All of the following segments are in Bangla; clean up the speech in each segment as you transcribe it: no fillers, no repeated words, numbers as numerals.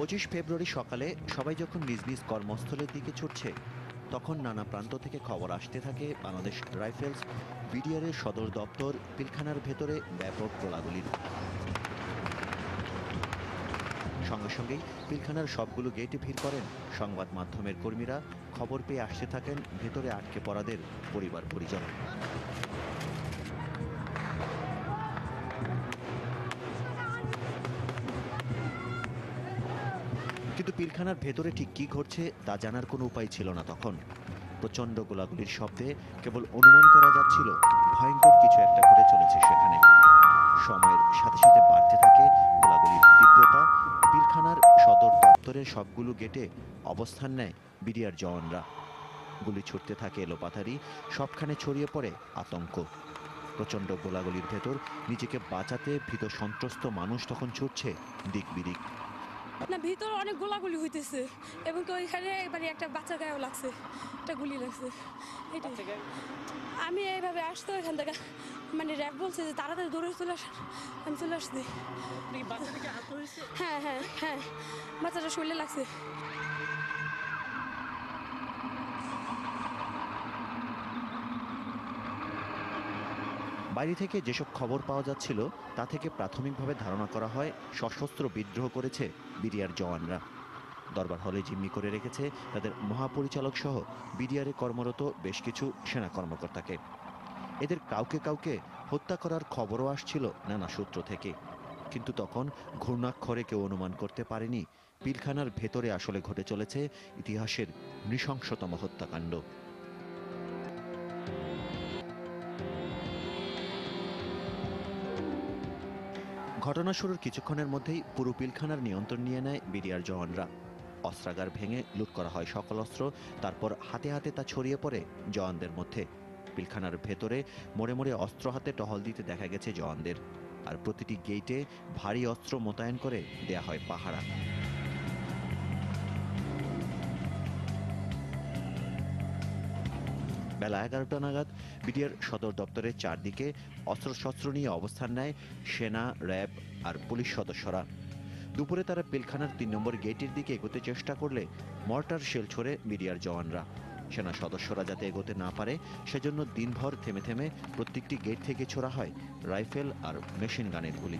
25 ফেব্রুয়ারি সকালে সবাই যখন নিজ নিজ কর্মস্থলের দিকে ছুটছে, তখন নানা প্রান্ত থেকে খবর আসতে থাকে বাংলাদেশ রাইফেলস বিডিআরের সদর দপ্তর পিলখানার ভেতরে ব্যাপক গোলাগুলির। সঙ্গে সঙ্গেই পিলখানার সবগুলো গেটে ভিড় করেন সংবাদ মাধ্যমের কর্মীরা। খবর পেয়ে আসতে থাকেন ভেতরে আটকে পড়াদের পরিবার পরিজন। কিন্তু পিলখানার ভেতরে ঠিক কি ঘটছে তা জানার কোনো উপায় ছিল না তখন। প্রচণ্ড গোলাগুলির শব্দে কেবল অনুমান করা যাচ্ছিল ভয়ঙ্কর কিছু একটা ঘটে চলেছে সেখানে। সময়ের সাথে সাথে বাড়তে থাকে গোলাগুলির তীব্রতা। পিলখানার সদর দপ্তরের সবগুলো গেটে অবস্থান নেয় বিডিআর জওয়ানরা। গুলি ছুটতে থাকে এলোপাথারি, সবখানে ছড়িয়ে পড়ে আতঙ্ক। প্রচণ্ড গোলাগুলির ভেতর নিজেকে বাঁচাতে ভীত সন্ত্রস্ত মানুষ তখন ছুটছে দিক বিদিক। না, ভিতরে অনেক গোলাগুলি হইতেছে এবং তো ওইখানে মানে একটা বাচ্চা গায়েও লাগছে, একটা গুলি লাগছে। এটাই আমি এইভাবে আসতো এখান থেকে, মানে র্যাব বলছে যে তাড়াতাড়ি দৌড়ে চলে আসেন। আমি চলে আসছি। হ্যাঁ হ্যাঁ হ্যাঁ, বাচ্চাটা শরীরে লাগছে। বাইরে থেকে যেসব খবর পাওয়া যাচ্ছিল তা থেকে প্রাথমিকভাবে ধারণা করা হয় সশস্ত্র বিদ্রোহ করেছে বিডিআর জওয়ানরা। দরবার হলে জিম্মি করে রেখেছে তাদের মহাপরিচালক সহ বিডিআরে কর্মরত বেশ কিছু সেনা কর্মকর্তাকে। এদের কাউকে কাউকে হত্যা করার খবরও আসছিল নানা সূত্র থেকে। কিন্তু তখন ঘূর্ণাক্ষরে কেউ অনুমান করতে পারেনি পিলখানার ভেতরে আসলে ঘটে চলেছে ইতিহাসের নৃশংসতম হত্যাকাণ্ড। ঘটনা শুরুর কিছুক্ষণের মধ্যেই পুরো পিলখানার নিয়ন্ত্রণ নিয়ে নেয় বিডিআর জওয়ানরা। অস্ত্রাগার ভেঙে লুট করা হয় সকল অস্ত্র, তারপর হাতে হাতে তা ছড়িয়ে পড়ে জওয়ানদের মধ্যে। পিলখানার ভেতরে মোড়ে মোড়ে অস্ত্র হাতে টহল দিতে দেখা গেছে জওয়ানদের, আর প্রতিটি গেইটে ভারী অস্ত্র মোতায়েন করে দেয়া হয় পাহারা। বেলা 11টা নাগাদ বিডিআর সদর দপ্তরের চারদিকে অস্ত্রশস্ত্র নিয়ে অবস্থান নেয় সেনা, র্যাব আর পুলিশ সদস্যরা। দুপুরে তারা পিলখানার 3 নম্বর গেটের দিকে এগোতে চেষ্টা করলে মর্টার শেল ছোড়ে বিডিআর জওয়ানরা। সেনা সদস্যরা যাতে এগোতে না পারে সেজন্য দিনভর থেমে থেমে প্রত্যেকটি গেট থেকে ছোড়া হয় রাইফেল আর মেশিন গানের গুলি।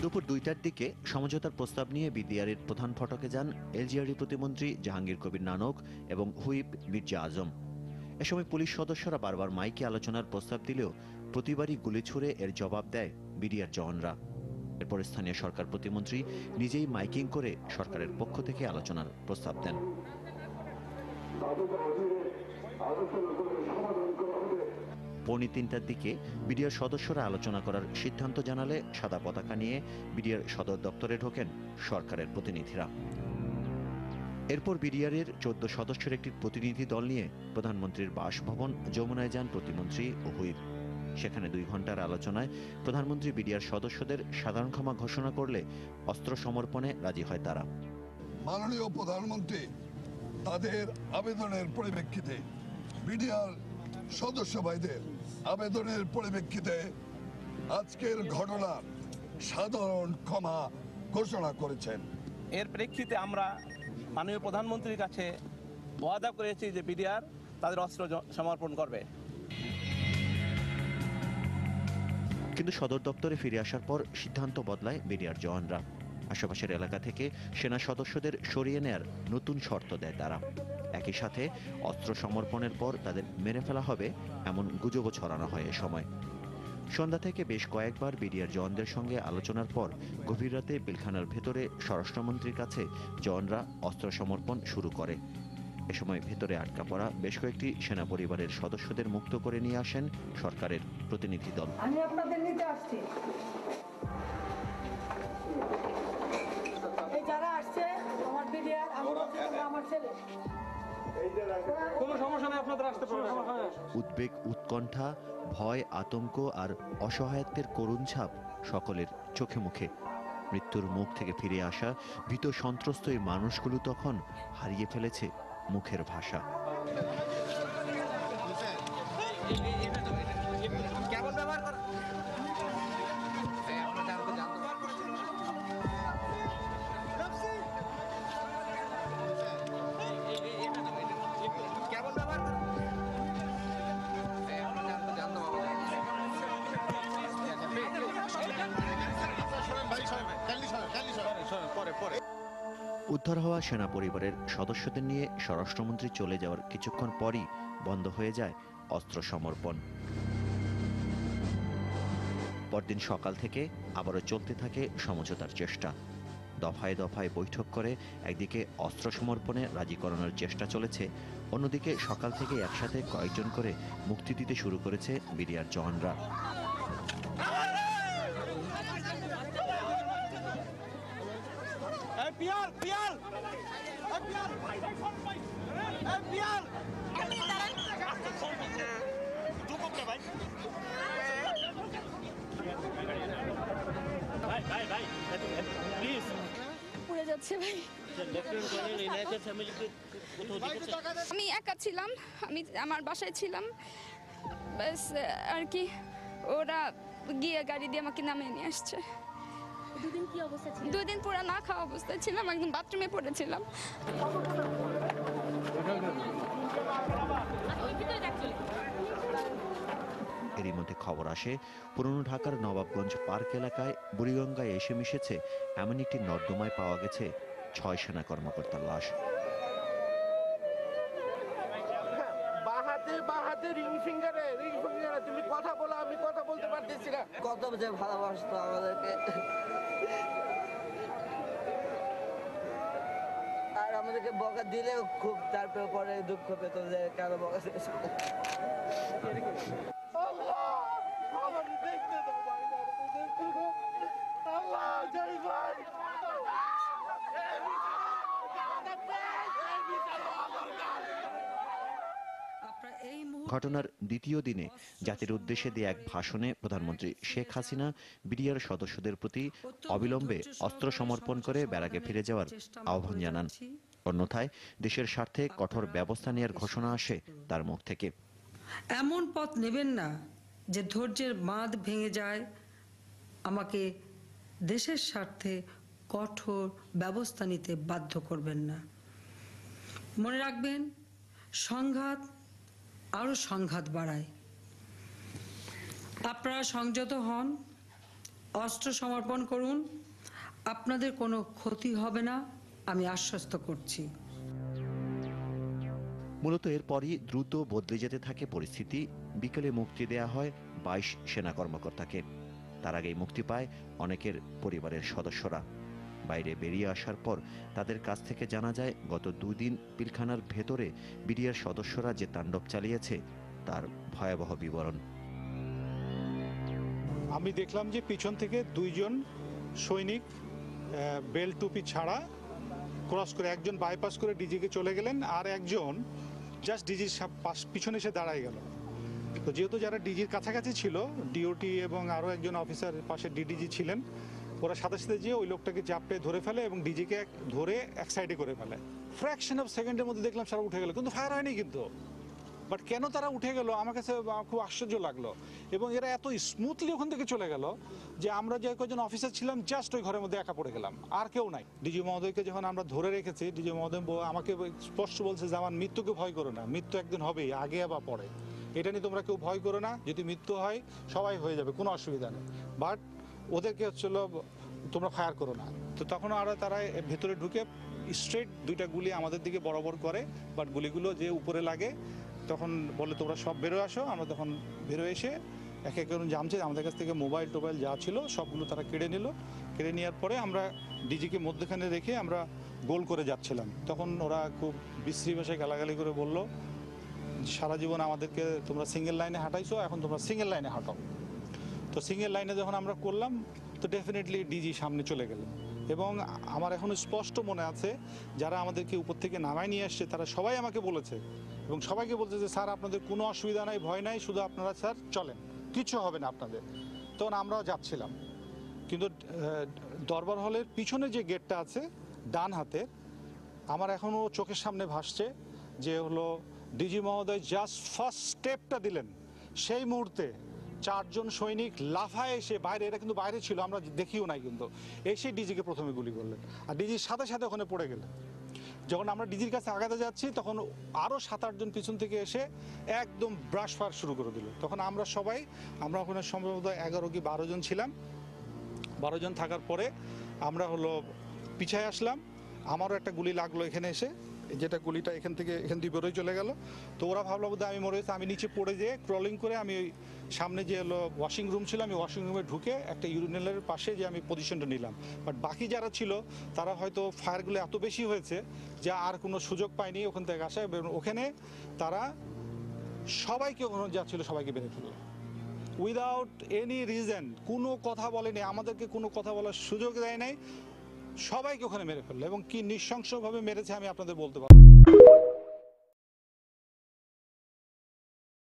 দুপুর 2টার দিকে সমঝোতার প্রস্তাব নিয়ে বিডিআরের প্রধান ফটকে যান এলজিআরডি প্রতিমন্ত্রী জাহাঙ্গীর কবির নানক এবং হুইপ মির্জা আজম। এ সময় পুলিশ সদস্যরা বারবার মাইকে আলোচনার প্রস্তাব দিলেও প্রতিবারই গুলি ছুড়ে এর জবাব দেয় বিডিআর জওয়ানরা। এরপর স্থানীয় সরকার প্রতিমন্ত্রী নিজেই মাইকিং করে সরকারের পক্ষ থেকে আলোচনার প্রস্তাব দেন। পৌনে 3টার দিকে বিডিআর সদস্যরা আলোচনা করার সিদ্ধান্ত জানালে সাদা পতাকা নিয়ে বিডিআর সদর দপ্তরে ঢোকেন সরকারের প্রতিনিধিরা। এরপর বিডিআরের 14 সদস্যের একটি প্রতিনিধি দল নিয়ে প্রধানমন্ত্রীর বাসভবন যমুনায় যান প্রতিমন্ত্রী ও হুইপ। সেখানে 2 ঘন্টার আলোচনায় প্রধানমন্ত্রী বিডিআর সদস্যদের সাধারণ ক্ষমা ঘোষণা করলে অস্ত্র সমর্পণে রাজি হয় তারা। মাননীয় প্রধানমন্ত্রী তাদের আবেদনের পরিপ্রেক্ষিতে, বিডিআর সদস্য ভাইদের আবেদনের পরিপ্রেক্ষিতে আজকের ঘটনার সাধারণ ক্ষমা ঘোষণা করেছেন। এর প্রেক্ষিতে আমরা মাননীয় প্রধানমন্ত্রীর কাছে ওয়াদা করেছি যে বিডিআর তাদের অস্ত্র সমর্পণ করবে। কিন্তু সদর দপ্তরে ফিরে আসার পর সিদ্ধান্ত বদলায় বিডিআর জওয়ানরা। আশেপাশের এলাকা থেকে সেনা সদস্যদের সরিয়ে নেয়ার নতুন শর্ত দেয় তারা। একই সাথে অস্ত্র সমর্পণের পর তাদের মেরে ফেলা হবে এমন গুজবও ছড়ানো হয় এ সময়। সন্ধ্যা থেকে বেশ কয়েকবার বিডিআর জওয়ানদের সঙ্গে আলোচনার পর গভীর রাতে পিলখানার ভেতরে স্বরাষ্ট্রমন্ত্রীর কাছে জওয়ানরা অস্ত্র সমর্পণ শুরু করে। এ সময় ভেতরে আটকা পড়া বেশ কয়েকটি সেনা পরিবারের সদস্যদের মুক্ত করে নিয়ে আসেন সরকারের প্রতিনিধি দল। আমি আপনাদের নিতে আসছি। এই যারা আসছে আমার বিডিআর, আমার ছেলে। কোনো সমস্যা নেই, আপনাদের আসতে পারবেন। উদ্বেগ, উৎকণ্ঠা, ভয়, আতঙ্ক আর অসহায়ত্বের করুণ ছাপ সকলের চোখে মুখে। মৃত্যুর মুখ থেকে ফিরে আসা ভীত সন্ত্রস্ত এই মানুষগুলো তখন হারিয়ে ফেলেছে মুখের ভাষা। উদ্ধার হওয়া সেনা পরিবারের সদস্যদের নিয়ে স্বরাষ্ট্রমন্ত্রী চলে যাওয়ার কিছুক্ষণ পরই বন্ধ হয়ে যায় অস্ত্র সমর্পণ। পরদিন সকাল থেকে আবারও চলতে থাকে সমঝোতার চেষ্টা। দফায় দফায় বৈঠক করে একদিকে অস্ত্র সমর্পণে রাজি করানোর চেষ্টা চলেছে, অন্যদিকে সকাল থেকে একসাথে কয়েকজন করে মুক্তি দিতে শুরু করেছে বিডিআর জওয়ানরা। পড়ে যাচ্ছে ভাই। আমি একা ছিলাম, আমি আমার বাসায় ছিলাম, ব্যাস আর কি। ওরা গিয়ে গাড়ি দিয়ে আমাকে নামিয়ে নিয়ে আসছে। দুদিন কি অবস্থা ছিল? 2 দিন পুরো না খাওয়া অবস্থায় ছিলাম, একদম বাথরুমে পড়েছিলাম। এরই মধ্যে খবর আসে পুরনো ঢাকার নবাবগঞ্জ পার্ক এলাকায় বুড়িগঙ্গায় এসে মিশেছে এমন একটি নর্দমায় পাওয়া গেছে 6 সেনা কর্মকর্তার লাশ। তুমি কথা বলো, আমি কথা বলতে পারতেছি না। কত যে ভালোবাসতো আমাদেরকে, আর আমাদেরকে বকা দিলেও খুব, তারপরে পরে দুঃখ পেত যে কেন বকা দিয়েছে। ঘটনার দ্বিতীয় দিনে জাতির উদ্দেশ্যে দিয়ে এক ভাষণে প্রধানমন্ত্রী শেখ হাসিনা বিডিআর সদস্যদের প্রতি অবিলম্বে অস্ত্র সমর্পণ করে ব্যারাকে ফিরে যাওয়ার আহ্বান জানান। অন্যথায় দেশের স্বার্থে কঠোর ব্যবস্থা নেওয়ার ঘোষণা আসে তার মুখ থেকে। এমন পথ নেবেন না যে ধৈর্যের বাঁধ ভেঙে যায়। আমাকে দেশের স্বার্থে কঠোর ব্যবস্থা নিতে বাধ্য করবেন না। মনে রাখবেন, সংঘাত আরো সংঘাত বাড়ায়। আপনারা সংযত হন, অস্ত্র সমর্পণ করুন, আপনাদের কোনো ক্ষতি হবে না, আমি আশ্বস্ত করছি। মূলত এরপরই দ্রুত বদলে যেতে থাকে পরিস্থিতি। বিকেলে মুক্তি দেয়া হয় 22 সেনা কর্মকর্তাকে। তার আগেই মুক্তি পায় অনেকের পরিবারের সদস্যরা। বাইরে বেরিয়ে আসার পর তাদের কাছ থেকে জানা যায় গত 2 দিন পিলখানার ভেতরে বিডিআর সদস্যরা যে তাণ্ডব চালিয়েছে তার ভয়াবহ বিবরণ। আমি দেখলাম যে পিছন থেকে 2 জন সৈনিক বেল্ট টুপি ছাড়া ক্রস করে, একজন বাইপাস করে ডিজিকে চলে গেলেন, আর একজন জাস্ট ডিজির পিছনে এসে দাঁড়ায় গেল। তো যেহেতু যারা ডিজির কাছাকাছি ছিল, ডিওটি এবং আরও একজন অফিসার পাশে ডিডিজি ছিলেন, ওরা সাথে সাথে যেয়ে ওই লোকটাকে চাপটে ধরে ফেলে এবং ডিজিকে ধরে এক সাইডে করে ফেলে। ফ্র্যাকশন অফ সেকেন্ডের মধ্যে দেখলাম সারা উঠে গেল, কিন্তু ফায়ার হয়নি। কিন্তু বাট কেন তারা উঠে গেল আমার কাছে খুব আশ্চর্য লাগলো। এবং এরা এত স্মুথলি ওখান থেকে চলে গেল যে আমরা যে কয়েকজন অফিসার ছিলাম জাস্ট ওই ঘরের মধ্যে একা পড়ে গেলাম, আর কেউ নাই। ডিজি মহোদয়কে যখন আমরা ধরে রেখেছি, ডিজি মহোদয় আমাকে স্পষ্ট বলছে যে আমার মৃত্যুকে ভয় করো না, মৃত্যু একদিন হবেই, আগে বা পরে, এটা নিয়ে তোমরা কেউ ভয় করো না। যদি মৃত্যু হয় সবাই হয়ে যাবে, কোনো অসুবিধা নেই, বাট ওদেরকে হচ্ছিল তোমরা ফায়ার করো না। তো তখন আরও তারা ভেতরে ঢুকে স্ট্রেট 2টা গুলি আমাদের দিকে বরাবর করে, বাট গুলিগুলো যে উপরে লাগে তখন বলে তোমরা সব বেরোয় আসো। আমরা তখন বেরোয় এসে এক এক করে জামছে, আমাদের কাছ থেকে মোবাইল টোবাইল যা ছিল সবগুলো তারা কেড়ে নিল। কেড়ে নেওয়ার পরে আমরা ডিজিকে মধ্যখানে রেখে আমরা গোল করে যাচ্ছিলাম। তখন ওরা খুব বিশ্রী ভাষায় গালাগালি করে বলল, সারা জীবন আমাদেরকে তোমরা সিঙ্গেল লাইনে হাঁটাইছো, এখন তোমরা সিঙ্গেল লাইনে হাঁটাও। তো সিঙ্গেল লাইনে যখন আমরা করলাম, তো ডেফিনেটলি ডিজি সামনে চলে গেলেন। এবং আমার এখনো স্পষ্ট মনে আছে, যারা আমাদেরকে উপর থেকে নামায় নিয়ে আসছে তারা সবাই আমাকে বলেছে এবং সবাইকে বলছে যে স্যার আপনাদের কোনো অসুবিধা নাই, ভয় নাই, শুধু আপনারা স্যার চলেন, কিছু হবে না আপনাদের। তখন আমরাও যাচ্ছিলাম, কিন্তু দরবার হলের পিছনে যে গেটটা আছে ডান হাতে, আমার এখনও চোখের সামনে ভাসছে যে হলো ডিজি মহোদয় জাস্ট ফার্স্ট স্টেপটা দিলেন, সেই মুহূর্তে 4 জন সৈনিক লাফায় এসে বাইরে, এটা কিন্তু বাইরে ছিল, আমরা দেখিও নাই, কিন্তু এসে ডিজিকে প্রথমে গুলি করলেন আর ডিজির সাথে সাথে ওখানে পড়ে গেলেন। যখন আমরা ডিজির কাছে আগাতে যাচ্ছি তখন আরও 7-8 জন পিছন থেকে এসে একদম ব্রাশ ফায়ার শুরু করে দিল। তখন আমরা ওখানে সম্ভবত 11 কি 12 জন ছিলাম। 12 জন থাকার পরে আমরা হলো পিছায় আসলাম আমারও একটা গুলি লাগলো এখানে এসে, যেটা গুলিটা এখান দিয়ে বেরোয় চলে গেল। তো ওরা ভাবলো বোধহয় আমি মরে গেছি। আমি নিচে পড়ে যেয়ে ক্রলিং করে আমি ওই সামনে যে হলো ওয়াশিং রুম ছিল, আমি ওয়াশিং রুমে ঢুকে একটা ইউরিনালের পাশে যে আমি পজিশনটা নিলাম। বাট বাকি যারা ছিল তারা হয়তো ফায়ারগুলো এত বেশি হয়েছে যে আর কোনো সুযোগ পায়নি ওখান থেকে আসা, এবং ওখানে তারা সবাইকে ওখানে যা ছিল সবাইকে বেড়ে ফেললো উইদাউট এনি রিজন। কোনো কথা বলেনি, আমাদেরকে কোনো কথা বলার সুযোগ দেয় নাই, সবাইকে ওখানে মেরে ফেললো। এবং কি নৃশংসভাবে মেরেছে আমি আপনাদের বলতে পারবো।